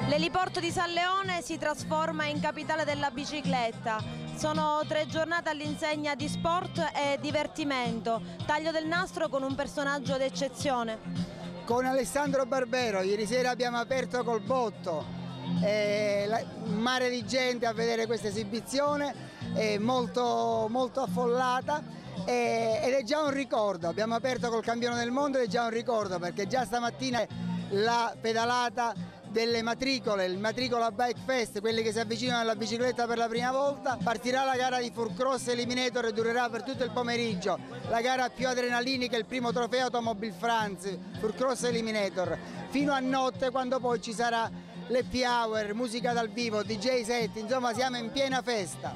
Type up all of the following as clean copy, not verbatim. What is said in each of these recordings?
L'eliporto di San Leone si trasforma in capitale della bicicletta. Sono 3 giornate all'insegna di sport e divertimento. Taglio del nastro con un personaggio d'eccezione. Con Alessandro Barbero, ieri sera abbiamo aperto col botto, un mare di gente a vedere questa esibizione, molto affollata ed è già un ricordo. Abbiamo aperto col campione del mondo ed è già un ricordo, perché già stamattina la pedalata delle matricole, il Matricola Bike Fest, quelli che si avvicinano alla bicicletta per la prima volta. Partirà la gara di Full Cross Eliminator e durerà per tutto il pomeriggio, la gara più adrenalinica, il primo trofeo Automobile France, Full Cross Eliminator, fino a notte, quando poi ci sarà l'happy hour, musica dal vivo, DJ set, insomma siamo in piena festa.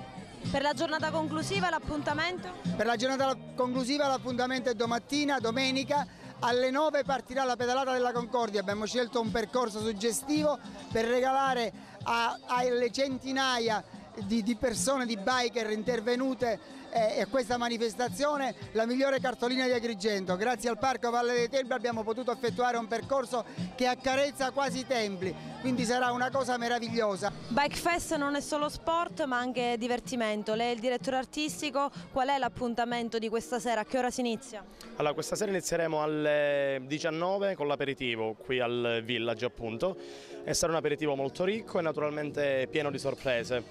Per la giornata conclusiva l'appuntamento? Per la giornata conclusiva l'appuntamento è domattina, domenica, alle 9 partirà la pedalata della Concordia. Abbiamo scelto un percorso suggestivo per regalare alle centinaia di persone, di biker intervenute a questa manifestazione la migliore cartolina di Agrigento. Grazie al Parco Valle dei Templi abbiamo potuto effettuare un percorso che accarezza quasi i templi, quindi sarà una cosa meravigliosa. Bike Fest non è solo sport ma anche divertimento. Lei è il direttore artistico, qual è l'appuntamento di questa sera? A che ora si inizia? Allora, questa sera inizieremo alle 19 con l'aperitivo qui al Village, appunto, e sarà un aperitivo molto ricco e naturalmente pieno di sorprese.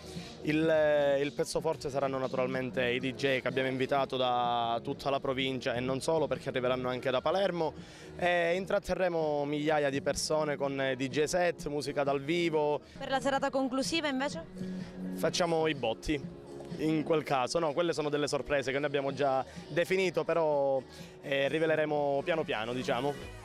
Il pezzo forte saranno naturalmente i DJ che abbiamo invitato da tutta la provincia e non solo, perché arriveranno anche da Palermo, e intratterremo migliaia di persone con DJ set, musica dal vivo. Per la serata conclusiva invece? Facciamo i botti. In quel caso, no, quelle sono delle sorprese che noi abbiamo già definito, però riveleremo piano piano, diciamo.